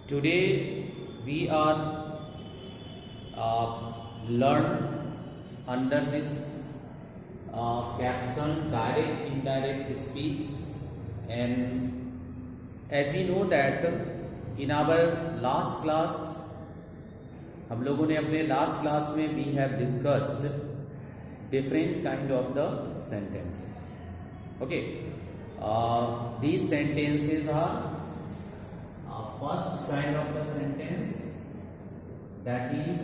Today we are learn under this caption direct indirect speech, and as we know that in our last class हम लोगों ने अपने last class में we have discussed different kind of the sentences. Okay, these sentences are first kind of the sentence, that is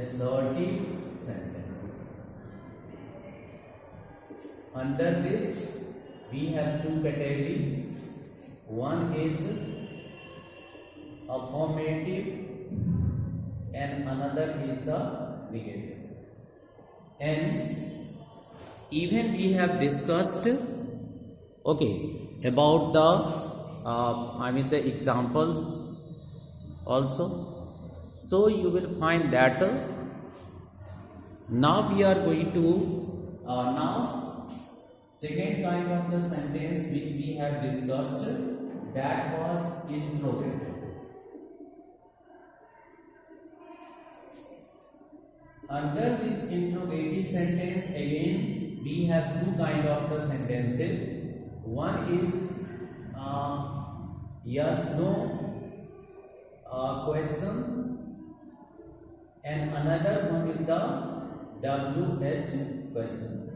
assertive sentence. Under this we have two categories. One is affirmative and another is the negative. And even we have discussed about the the examples also. So you will find that now we are going to now second kind of the sentence which we have discussed, that was interrogative. Under this interrogative sentence again we have two kind of the sentences. One is yes no question, and another one is the WH questions.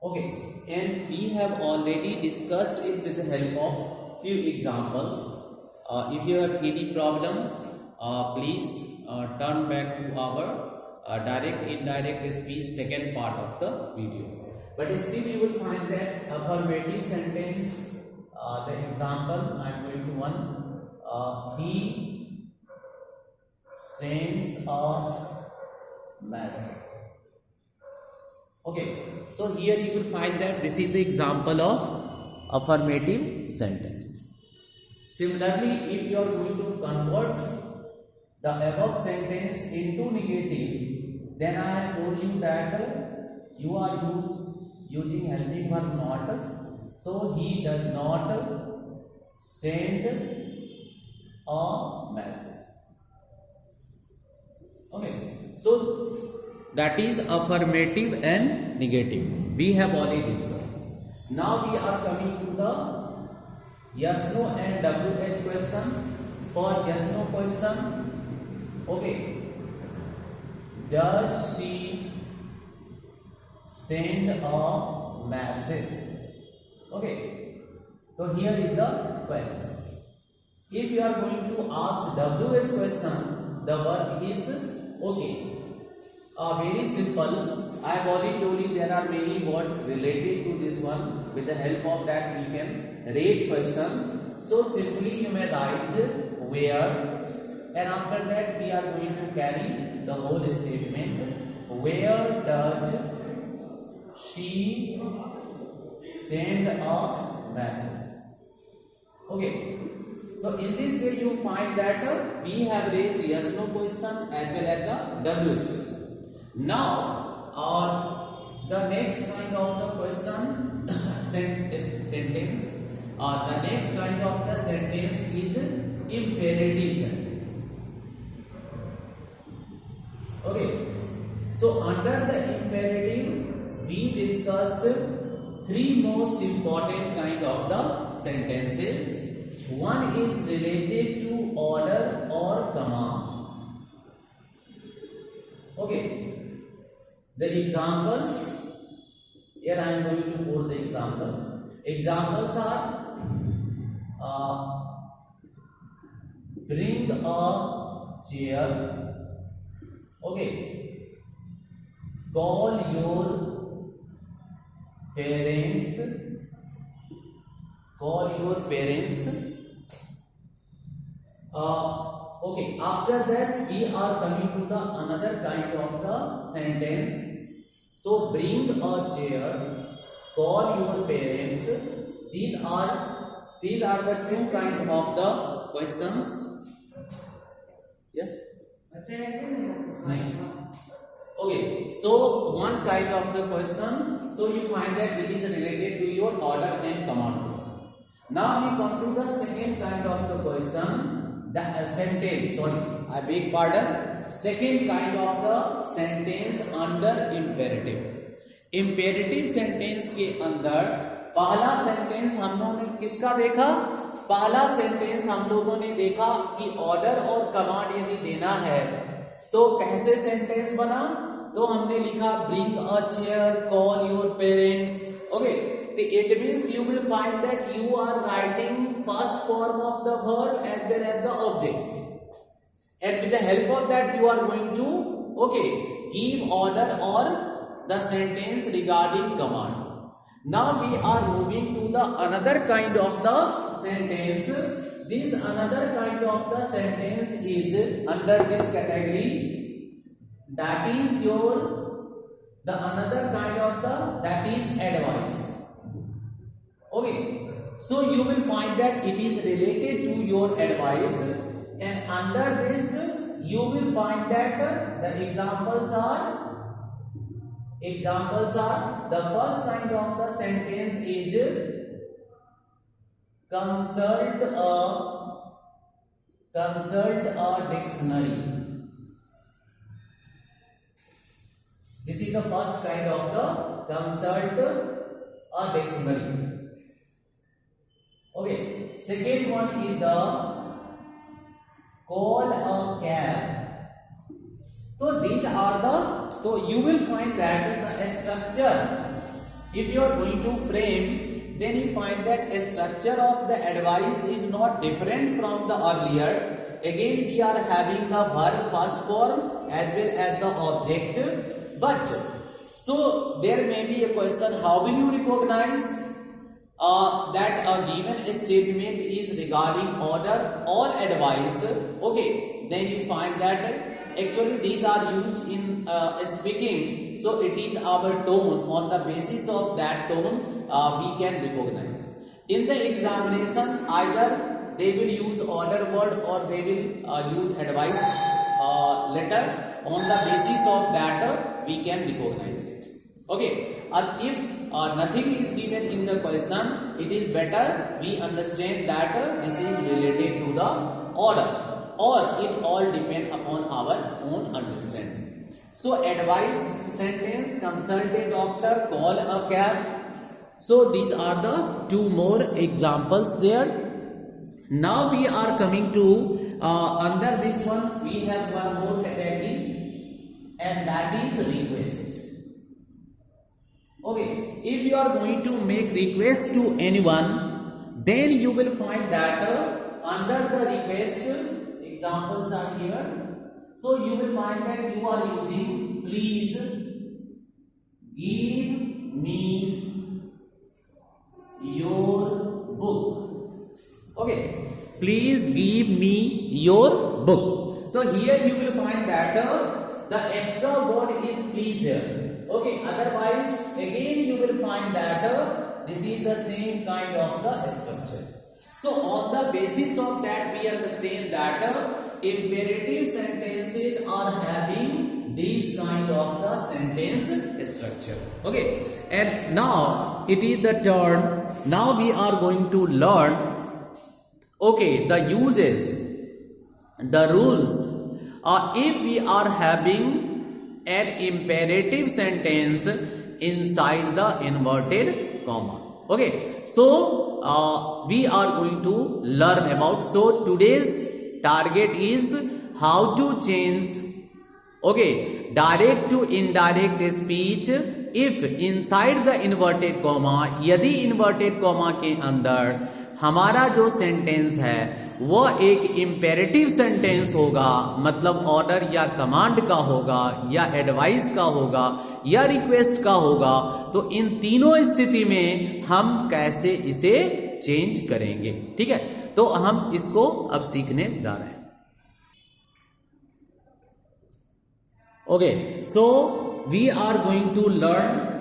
Okay, and we have already discussed it with the help of few examples. If you have any problem, please turn back to our direct indirect speech second part of the video. But still you will find that affirmative sentence, the example I am going to one, he sends a message. Okay, so here you will find that this is the example of affirmative sentence. Similarly, if you are going to convert the above sentence into negative, then I have told you that you are using helping verb not. So he does not send a message. Okay, so that is affirmative and negative. We have already discussed. Now we are coming to the yes no and WH question. For yes no question, okay, does she send a message? Okay, so here is the question. If you are going to ask WH question, the verb is okay. Very simple. I have already told you there are many words related to this one. With the help of that we can raise question. So simply you may write where, and after that we are going to carry the whole statement. Where does she send a message? Okay, so in this way you find that we have raised yes no question as well as the WH question. Now the next kind of the question sentence, the next kind of the sentence is imperative sentence. Okay, so under the imperative we discussed three most important kind of the sentences. One is related to order or command. Okay, the examples, here I am going to quote the example. Examples are bring a chair. Okay, call your parents. Call your parents. Okay, after this we are coming to the another kind of the sentence. So bring a chair, call your parents. These are the two kind of the questions. Yes. Okay, so one kind of the question, so you find that it is related to your order and command question. Now we come to the second kind of the question, the sentence, sorry, I beg pardon, second kind of the sentence under imperative. Imperative sentence के अंदर पहला sentence हम लोगों ने किसका देखा? पहला sentence हम लोगों ने देखा कि ऑर्डर और कमांड यदि देना है तो कैसे सेंटेंस बना, तो हमने लिखा bring a chair, call your parents. Okay, it means you will find that you are writing first form of the verb as well as the object, and with the help of that you are going to give order or the sentence regarding command. Now we are moving to the another kind of the sentence. This another kind of the sentence is under this category, that is your the another kind of the that is advice. Okay, so you will find that it is related to your advice, and under this you will find that the examples are the first kind of the sentence is consult a dictionary. This is the first kind of the consult a dictionary. Okay, second one is the call a cab. So these are the, so you will find that the structure, if you are going to frame, then you find that a structure of the advice is not different from the earlier. Again we are having the verb first form as well as the object, but so there may be a question, how will you recognize that a given statement is regarding order or advice? Okay, then you find that actually these are used in speaking, so it is our tone. On the basis of that tone we can recognize. In the examination either they will use order word or they will use advice letter. On the basis of that we can recognize it. Okay, if nothing is given in the question, it is better we understand that this is related to the order, or it all depend upon our own understanding. So advice sentence, consult a doctor, call a cab. So these are the two more examples there. Now we are coming to under this one we have one more category, and that is request. Okay, if you are going to make request to anyone, then you will find that under the request, examples are here. So you will find that you are using please give me your book. Okay, please give me your book. So here you will find that the extra word is please there. Okay, otherwise again you will find that this is the same kind of the structure. So on the basis of that we understand that imperative sentences are having this kind of the sentence structure. Okay, and now it is the turn. Now we are going to learn the uses, the rules. If we are having an imperative sentence inside the inverted comma. Okay, so we are going to learn about, so today's target is how to change direct to indirect speech if inside the inverted comma, यदि inverted comma के अंदर हमारा जो sentence है वो एक imperative sentence होगा, मतलब ऑर्डर या कमांड का होगा या एडवाइस का होगा या रिक्वेस्ट का होगा, तो इन तीनों स्थिति में हम कैसे इसे चेंज करेंगे. ठीक है, तो हम इसको अब सीखने जा रहे हैं. Okay, so we are going to learn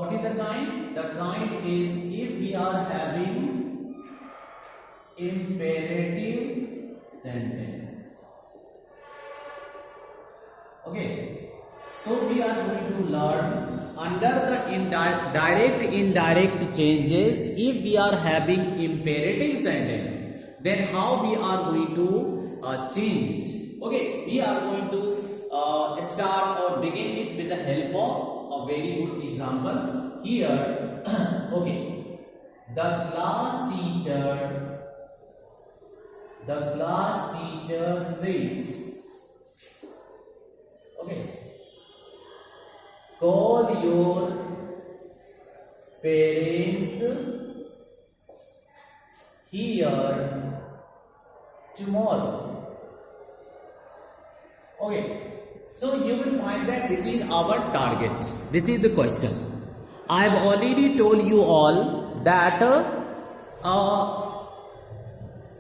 what is the kind? The kind is if we are having imperative sentence. So we are going to learn under the direct indirect changes. If we are having imperative sentence, then how we are going to change it. Okay, we are going to start or begin it with the help of a very good example here. Okay, the class teacher said, okay, call your parents here tomorrow. Okay, so you will find that this is our target. This is the question. I have already told you all that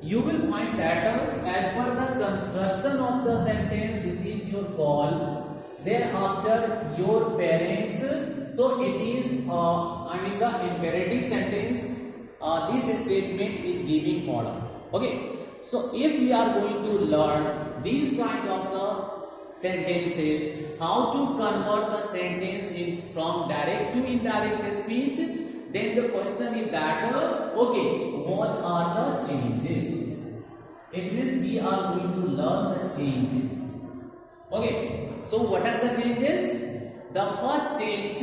you will find that as per the construction of the sentence, this is your call. Thereafter your parents, so it is the imperative sentence. This statement is giving order. Okay, so if we are going to learn these kind of the sentences, how to convert the sentence from direct to indirect speech, then the question is that okay, what are the changes? It means we are going to learn the changes. Okay, so what are the changes? The first change,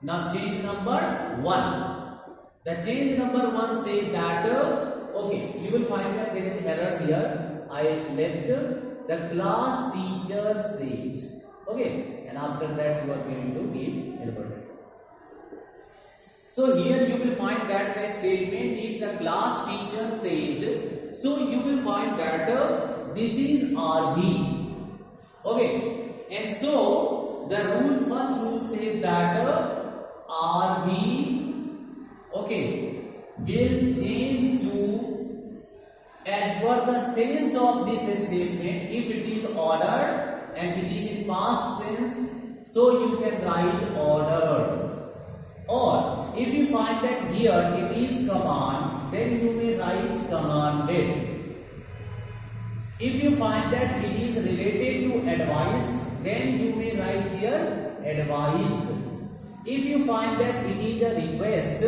now change number 1. The change number 1 says that okay, you will find that there is error here. I left the class teacher said. Okay, and after that you are going to give inverted. So here you will find that the statement is the class teacher said. So you will find that this is RV. Okay, and so the first rule says that RV, okay, will change to as per the sense of this statement. If it is ordered and it is in past tense, so you can write ordered. Or if you find that here it is command, then you may write commanded. If you find that it is related to advice, then you may write here advised. If you find that it is a request,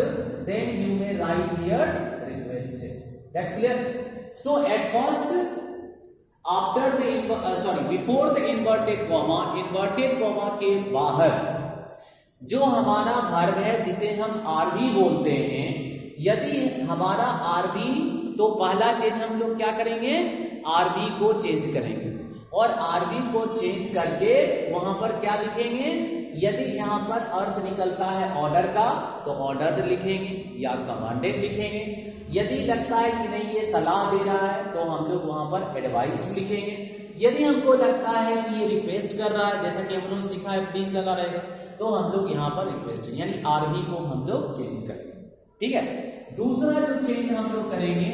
then you may write here requested. That's clear. So at first, after the before the inverted comma के बाहर जो हमारा verb है जिसे हम RV बोलते हैं, यदि हमारा आरवी, तो पहला चेंज हम लोग क्या करेंगे, आरवी को चेंज करेंगे और आरवी को चेंज करके वहां पर क्या लिखेंगे, यदि यहाँ पर अर्थ निकलता है ऑर्डर का तो ऑर्डर्ड लिखेंगे या कमांडेड लिखेंगे। यदि लगता है कि नहीं ये सलाह दे रहा है तो हम लोग वहां पर एडवाइज्ड लिखेंगे। यदि हमको लगता है कि ये रिक्वेस्ट कर रहा है, जैसा कि हम लोग सीखा है प्लीज लगा रहेगा, तो हम लोग यहाँ पर रिक्वेस्ट यानी आरवी को हम लोग चेंज करेंगे। ठीक है, दूसरा जो चेंज हम लोग करेंगे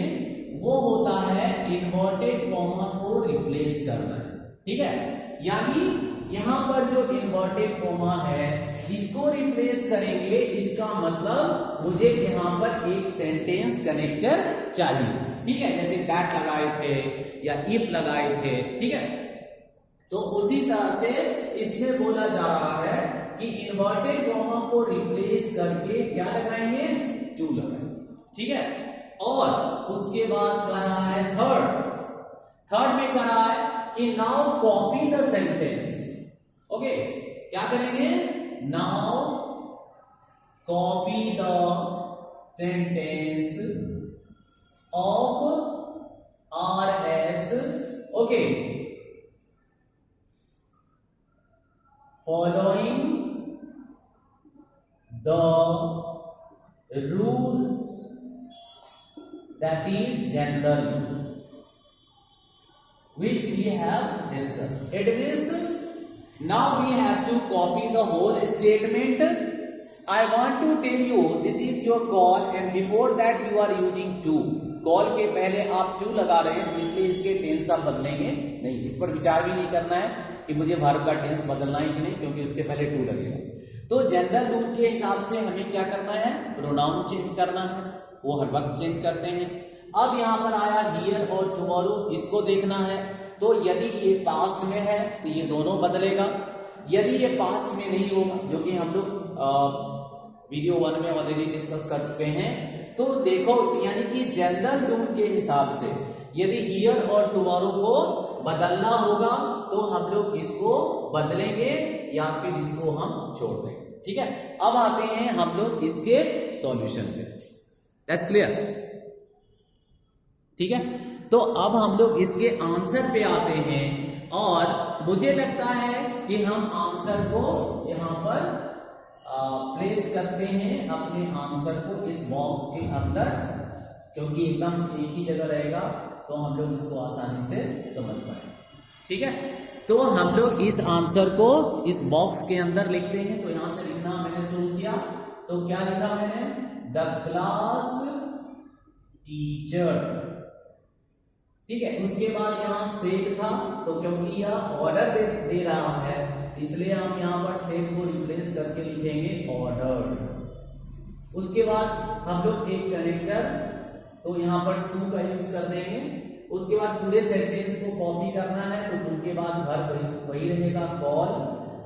वो होता है इन्वर्टेड कॉमा को रिप्लेस करना है। ठीक है, यानी यहाँ पर जो इन्वर्टेड कॉमा है इसको रिप्लेस करेंगे, इसका मतलब मुझे यहाँ पर एक सेंटेंस कनेक्टर चाहिए। ठीक है, जैसे दैट लगाए थे या इफ लगाए थे। ठीक है, तो उसी तरह से इसमें बोला जा रहा है कि इन्वर्टेड कॉमा को रिप्लेस करके क्या लगाएंगे, टू लगाएंगे। ठीक है, और उसके बाद कह रहा है थर्ड में कह रहा है कि now copy the sentence. Okay, क्या करेंगे, now copy the sentence of RS, okay, following the rules, that is general, which we have discussed. It means now we have to copy the whole statement. I want to tell you this is your call and before that you are using to. Call के पहले आप to लगा रहे हैं, इसलिए इसके tense आप बदलेंगे नहीं। इस पर विचार भी नहीं करना है कि मुझे वर्ब का टेंस बदलना है कि नहीं, क्योंकि उसके पहले टू लगेगा। तो जनरल रूल के हिसाब से हमें क्या करना है, प्रोनाउन चेंज करना है, वो हर वक्त चेंज करते हैं। अब यहाँ पर आया हियर और टुमारो, इसको देखना है। तो यदि ये पास्ट में है तो ये दोनों बदलेगा, यदि ये पास्ट में नहीं होगा, जो कि हम लोग वीडियो 1 में ऑलरेडी डिस्कस कर चुके हैं, तो देखो यानी कि जनरल रूल के हिसाब से यदि हियर और टुमारो को बदलना होगा तो हम लोग इसको बदलेंगे या फिर इसको हम छोड़ देंगे। ठीक है, अब आते हैं हम लोग इसके सॉल्यूशन पे। That's clear? ठीक है, तो अब हम लोग इसके आंसर पे आते हैं और मुझे लगता है कि हम आंसर को यहां पर प्लेस करते हैं, अपने आंसर को इस बॉक्स के अंदर, क्योंकि एकदम एक ही जगह रहेगा तो हम लोग इसको आसानी से समझ पाएंगे। ठीक है, तो हम लोग इस आंसर को इस बॉक्स के अंदर लिखते हैं। तो यहां से लिखना मैंने शुरू किया, तो क्या लिखा मैंने? The class teacher. ठीक है, उसके बाद यहां सेट था, तो क्योंकि यह ऑर्डर दे रहा है इसलिए हम यहां पर सेट को रिप्लेस करके लिखेंगे ऑर्डर। उसके बाद हम लोग एक कनेक्टर, तो यहां पर टू का यूज कर देंगे। उसके बाद पूरे सेंटेंस को कॉपी करना है, तो टू के बाद घर वही रहेगा कॉल।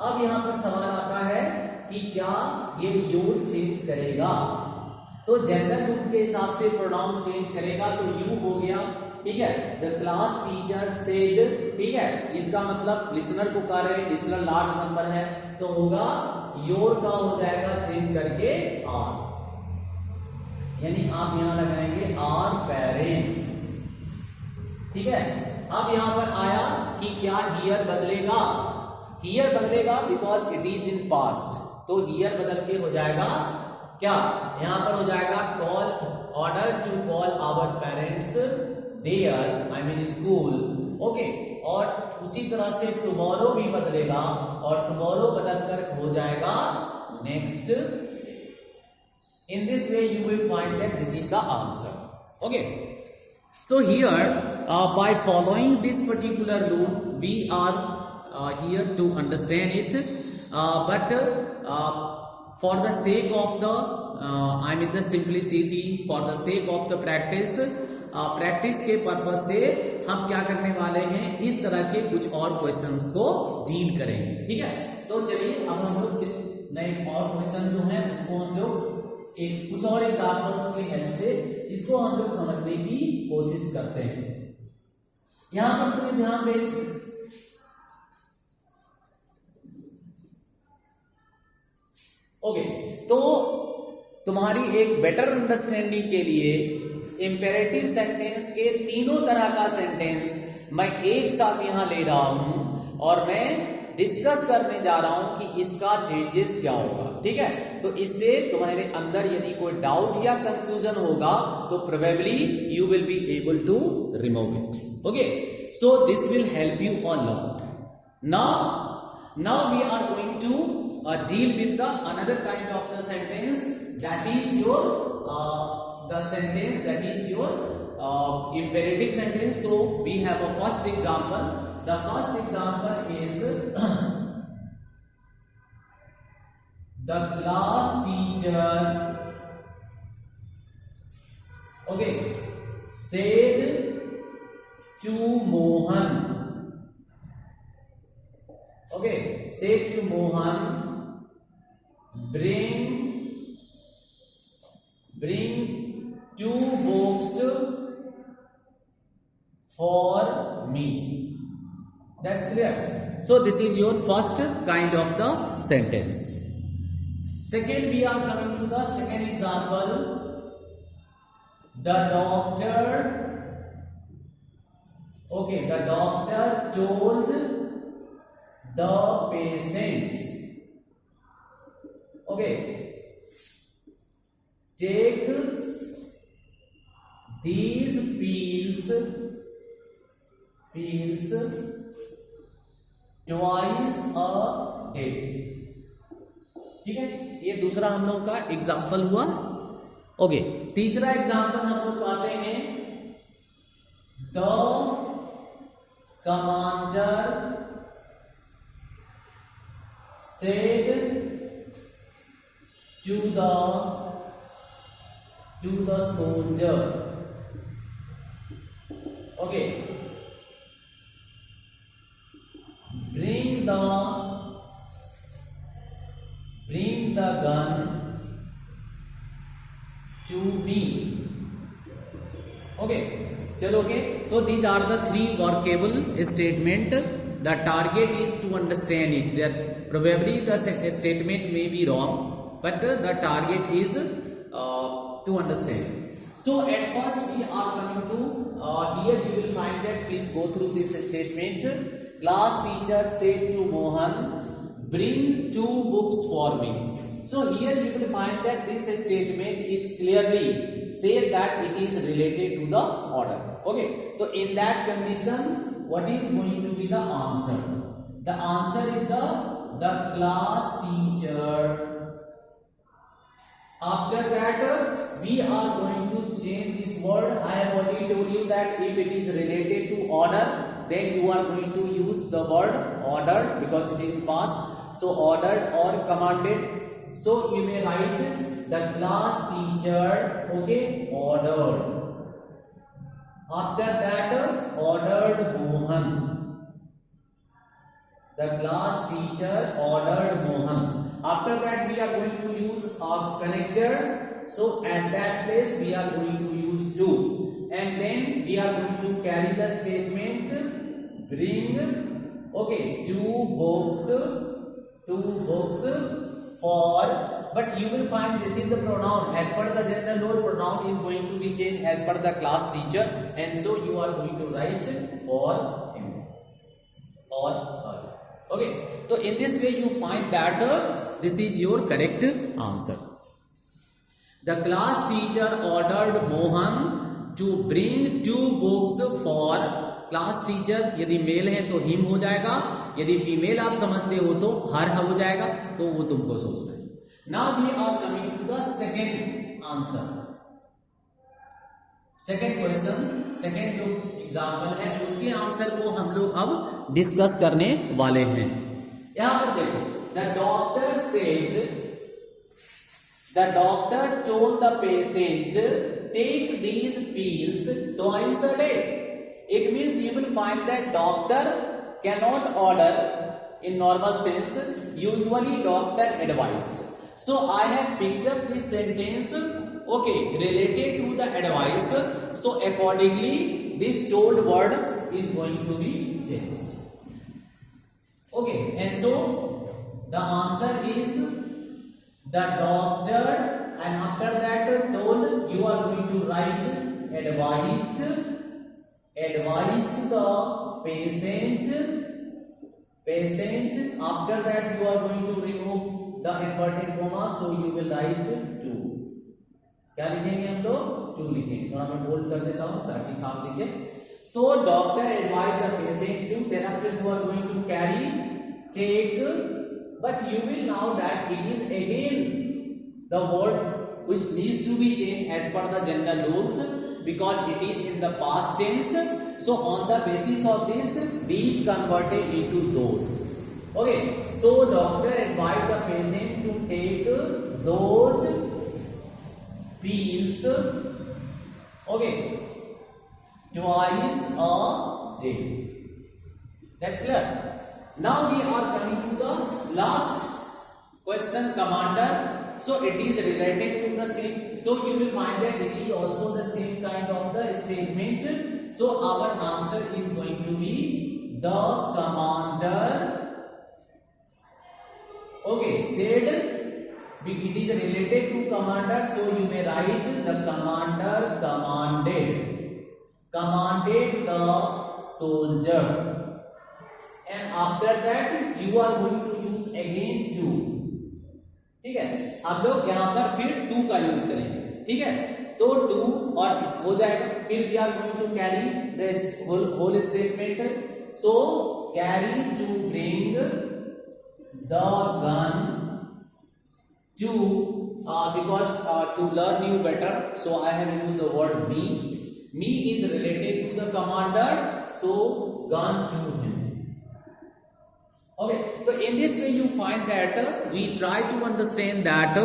अब यहां पर सवाल आता है कि क्या ये योर चेंज करेगा, तो जनरल रूल के हिसाब से प्रोनाउन चेंज करेगा, तो यू हो गया। ठीक है, द क्लास टीचर सेड। ठीक है, इसका मतलब लिसनर को कह रहे हैं, लिसनर लार्ज नंबर है, तो होगा योर का हो जाएगा चेंज करके आर, यानी आप यहां लगाएंगे आर पेरेंट्स। ठीक है, अब यहां पर आया कि क्या हियर बदलेगा? हियर बदलेगा because it is in past, तो हियर बदल के हो जाएगा क्या? यहां पर हो जाएगा call, order to call our parents there, I mean school. Okay, और उसी तरह से टुमारो भी बदलेगा और टुमारो बदल कर हो जाएगा next. In this way you will find that this is the answer. Okay, so here by following this particular rule we are here to understand it, but for the sake of the I mean the simplicity, for the sake of the practice के purpose से हम क्या करने वाले हैं, इस तरह के कुछ और क्वेश्चंस को डील करेंगे। ठीक है, तो चलिए अब हम लोग इस नए और क्वेश्चन जो है उसको हम लोग एक कुछ और एग्जाम्पल्स के हेल्प से इसको हम लोग समझने की कोशिश करते हैं। यहां पर तुम्हें ध्यान दें, ओके, तो तुम्हारी एक बेटर अंडरस्टैंडिंग के लिए इंपेरेटिव सेंटेंस के तीनों तरह का सेंटेंस मैं एक साथ यहां ले रहा हूं और मैं डिस्कस करने जा रहा हूं कि इसका चेंजेस क्या होगा। ठीक है, तो इससे तुम्हारे अंदर यदि कोई डाउट या कंफ्यूजन होगा तो probably you will be able to remove it. Okay, so this will help you a lot. Now we are going to deal with the another kind of the sentence, that is your the sentence that is your imperative sentence. So we have a first example. The first example is the class teacher, okay, said to Mohan, okay, said to Mohan, bring 2 books for me. That's clear. So this is your first kind of the sentence. Second, we are coming to the second example. The doctor, okay, the doctor told the patient, okay, take these pills twice a day. ठीक है, ये दूसरा हम लोग का example हुआ। Okay, तीसरा example हम लोग पाते हैं, the commander said to the soldier, okay, bring the the gun to me. Okay, chalo, okay. So these are the three workable statement. The target is to understand it, that probably the statement may be wrong, but the target is to understand. So at first we are coming to here you will find that, please go through this statement. Class teacher said to Mohan, bring 2 books for me. So here you will find that this statement is clearly say that it is related to the order. Okay, so in that condition, what is going to be the answer? The answer is the class teacher. After that, we are going to change this word. I have already told you that if it is related to order, then you are going to use the word ordered because it is past. So ordered or commanded. So you may write the class teacher, okay, ordered. After that, ordered Mohan. The class teacher ordered Mohan. After that, we are going to use a connector. So at that place, we are going to use 2. And then we are going to carry the statement, bring, okay, 2 books for, but you will find this is the pronoun. As per the general rule, pronoun is going to be changed as per the class teacher, and so you are going to write for him or her. Okay, so in this way you find that this is your correct answer. The class teacher ordered Mohan to bring 2 books for. Class teacher यदि mail है तो him हो जाएगा, यदि female आप समझते हो तो हर हो जाएगा, तो वो तुमको सोचना है. Now we are coming to the second answer. Second question, second जो एग्जाम्पल है उसके आंसर को हम लोग अब डिस्कस करने वाले हैं. यहां पर देखो, the doctor said, the doctor told the patient take these pills twice a day. It means you will find that doctor cannot order in normal sense. Usually doctor advised. So I have picked up this sentence, okay, related to the advice. So accordingly, this told word is going to be changed. Okay, and so the answer is the doctor, and after that told you are going to write advised the patient. After that you are going to remove the inverted comma, so you will write 2. क्या लिखेंगे हम लोग? 2 लिखेंगे. थोड़ा मैं bold कर देता हूं ताकि साफ दिखे. So doctor advised the patient to, then after you are going to carry take, but you will now that it is again the word which needs to be changed as per the general rules, because it is in the past tense. So on the basis of this, these converted into those. Okay, so doctor advised the patient to take those pills, okay, twice a day. That's clear. Now we are coming to the last question, commander. So it is related to the same. So you will find that it is also the same kind of the statement. So our answer is going to be the commander, okay, said. It is related to commander, so you may write the commander commanded the soldier, and after that you are going to use again 2. ठीक है, हम लोग यहां पर फिर 2 का use करेंगे. ठीक है, तो 2 और हो जाएगा. फिर we are going to carry the whole statement. So carry to bring the gun to, because to learn you better, so I have used the word me. Me is related to the commander, so gun to him. Okay, so in this way you find that we try to understand that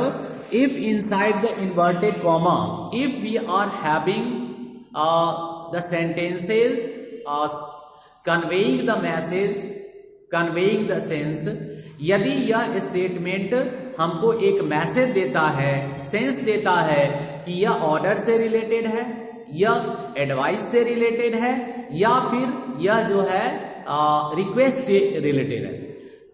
if inside the inverted comma, if we are having the sentences conveying the message, conveying the sense, यदि यह statement हमको एक message देता है, sense देता है कि यह ऑर्डर से रिलेटेड है, यह एडवाइस से रिलेटेड है, या फिर यह जो है रिक्वेस्ट से रिलेटेड है,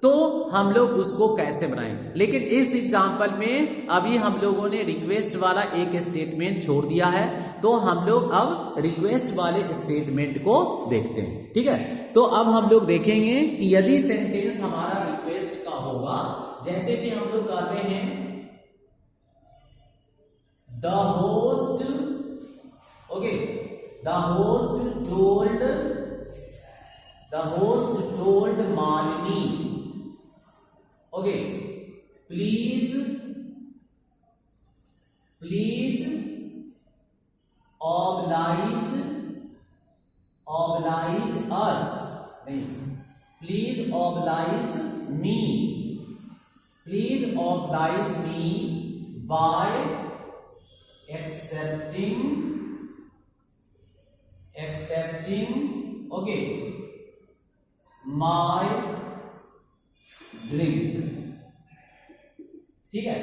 तो हम लोग उसको कैसे बनाएंगे। लेकिन इस एग्जांपल में अभी हम लोगों ने रिक्वेस्ट वाला एक स्टेटमेंट छोड़ दिया है, तो हम लोग अब रिक्वेस्ट वाले स्टेटमेंट को देखते हैं। ठीक है, तो अब हम लोग देखेंगे कि यदि सेंटेंस हमारा रिक्वेस्ट का होगा, जैसे कि हम लोग कहते हैं the host, okay, the host told Malini, okay, please oblige us, नहीं, please oblige me by accepting, okay, my drink। ठीक है,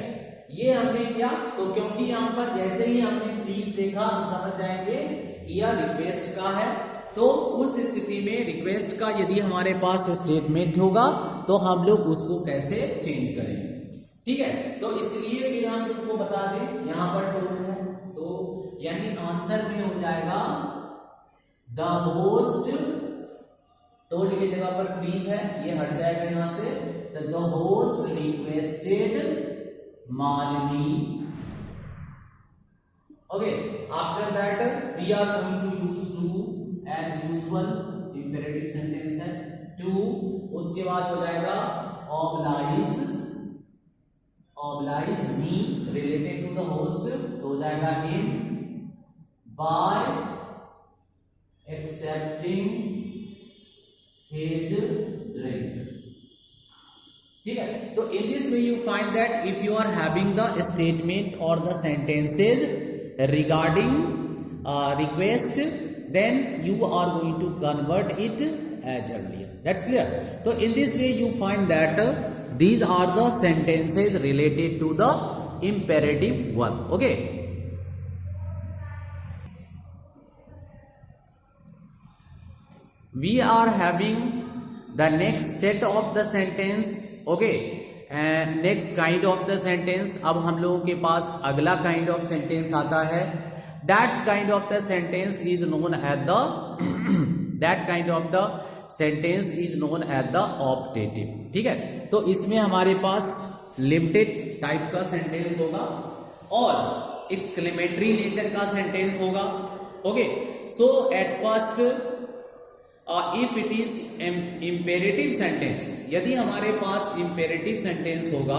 ये हमने किया, तो क्योंकि यहां पर जैसे ही हमने प्लीज देखा हम समझ जाएंगे यह रिक्वेस्ट का है, तो उस स्थिति में रिक्वेस्ट का यदि हमारे पास स्टेटमेंट होगा तो हम लोग उसको कैसे चेंज करेंगे। ठीक है, तो इसलिए फिर हम तुमको बता दें, यहां पर टोल्ड है, तो यानी आंसर में हो जाएगा द होस्ट, टोल्ड की जगह पर प्लीज है, ये हट जाएगा यहां से, the host requested Malini, okay, after that we are going to use to as usual imperative sentence है to, उसके बाद हो जाएगा oblige me related to the host, तो हो जाएगा him by accepting his drink। ठीक है, तो in this way you find that if you are having the statement और the sentences regarding request, then you are going to convert it as earlier. That's clear. तो in this way you find that these are the sentences related to the imperative one। Okay, we are having the next set of the sentence, okay, and next kind of the sentence। अब हम लोगों के पास अगला kind of sentence आता है, that kind of the sentence is known as the that kind of the sentence is known as the optative। ठीक है, तो इसमें हमारे पास लिमिटेड टाइप का सेंटेंस होगा और एक्सक्लेमेटरी नेचर का सेंटेंस होगा। Okay, so at first if it is imperative sentence, यदि हमारे पास इंपेरेटिव सेंटेंस होगा,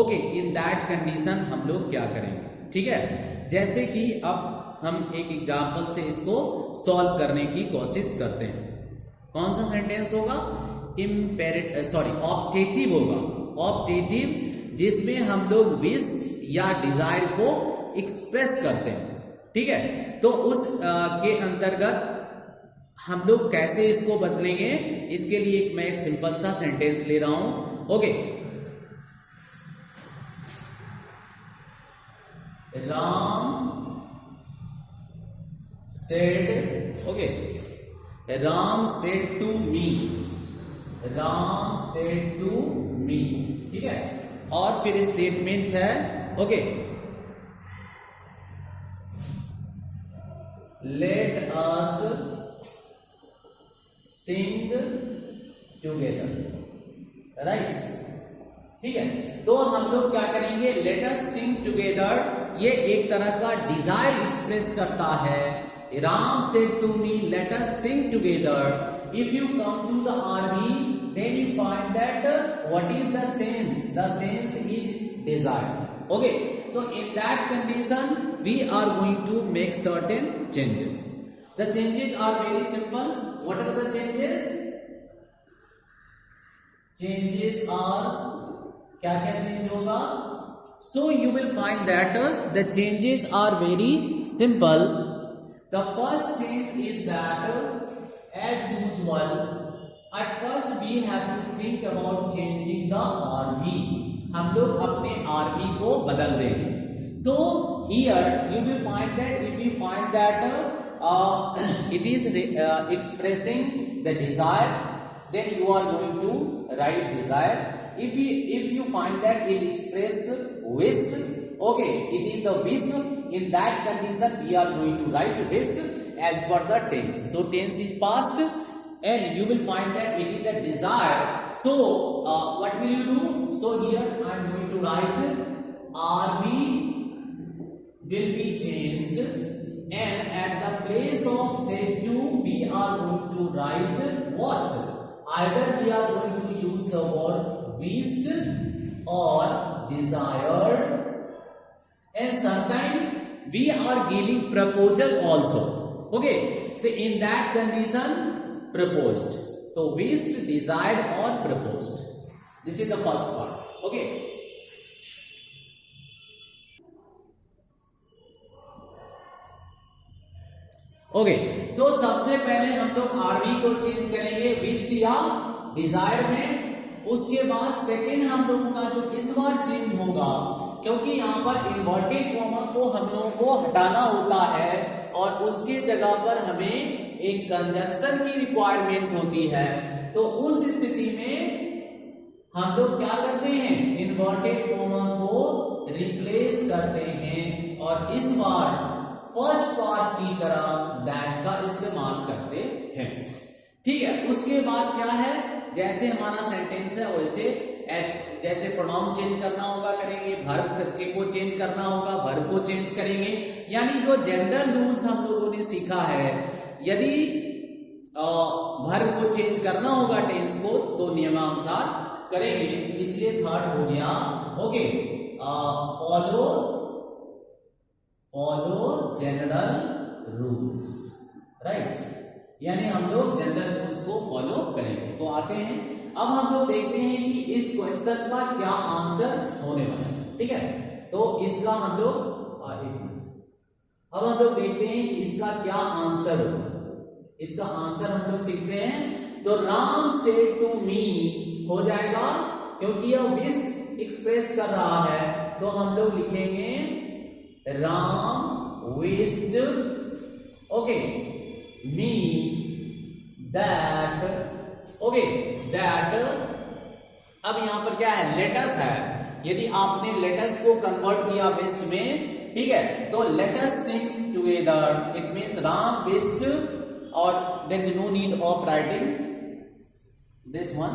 ओके, इन दैट कंडीशन हम लोग क्या करेंगे। ठीक है, जैसे कि अब हम एक एग्जांपल से इसको सॉल्व करने की कोशिश करते हैं। कौन सा सेंटेंस होगा? ऑप्टेटिव होगा, ऑप्टेटिव, जिसमें हम लोग विश या डिजायर को एक्सप्रेस करते हैं। ठीक है, तो उस के अंतर्गत हम लोग कैसे इसको बदलेंगे, इसके लिए मैं एक सिंपल सा सेंटेंस ले रहा हूं। Okay, Ram said, okay, Ram said to me, Ram said to me. ठीक है, और फिर स्टेटमेंट है, okay, let us sing together, right. ठीक है, तो हम लोग क्या करेंगे, लेट अस सिंग टुगेदर, ये एक तरह का डिजायर एक्सप्रेस करता है। Ram said to me let us sing together. If you come to the army, then you find that what is the sense? The sense is desire. Okay, so in that condition we are going to make certain changes. The changes are very simple. What are the changes? Changes are क्या क्या change होगा? So you will find that the changes are very simple. The first change is that as usual At first we have to think about changing the RV. हम लोग अपने RV को बदल देंगे. तो here you will find that if you find that it is expressing the desire, then you are going to write desire. If you find that it express wish, okay, it is the wish. In that condition we are going to write wish as per the tense. So tense is past and you will find that it is a desire. So what will you do? So here I am going to write RV will be changed, and at the place of said to we are going to write what? Either we are going to use the word wished or desired, and sometimes we are giving proposal also. Okay, so in that condition proposed. So wished, desired or proposed. This is the first part. Okay. Okay तो सबसे पहले हम लोग RV को change करेंगे wished या Dzire में. उसके बाद सेकंड हम लोगों का जो इस बार चेंज होगा, क्योंकि यहाँ पर इन्वर्टेड कॉमा को हम लोगों को हटाना होता है और उसके जगह पर हमें एक कंजंक्शन की रिक्वायरमेंट होती है. तो उस स्थिति में हम लोग क्या करते हैं, इन्वर्टेड कॉमा को रिप्लेस करते हैं और इस बार फर्स्ट पार्ट की तरह दैट का इस्तेमाल करते हैं. ठीक है. उसके बाद क्या है, जैसे हमारा सेंटेंस है वैसे जैसे प्रोनाउन चेंज करना होगा करेंगे, वर्ब को चेंज करना होगा वर्ब को चेंज करेंगे. यानी जो जनरल रूल्स हम लोगों ने सीखा है, यदि वर्ब को चेंज करना होगा टेंस को तो नियमानुसार करेंगे. इसलिए थर्ड हो गया okay follow general rules, right. यानी हम लोग जनरल रूल्स को फॉलो करेंगे. तो आते हैं अब हम लोग देखते हैं कि इस क्वेश्चन का क्या आंसर होने वाला है. ठीक है. तो इसका हम लोग अब हम लोग देखते हैं कि इसका क्या आंसर होगा. इसका आंसर हम लोग सीखते हैं. तो राम सेड टू मी हो जाएगा, क्योंकि यह विश एक्सप्रेस कर रहा है तो हम लोग लिखेंगे Ram wished okay me that okay that. अब यहां पर क्या है, लेटस है. यदि आपने लेटस को कन्वर्ट किया विश्ड में, ठीक है, तो let's sing together. It means Ram wished और there is no need of writing this one.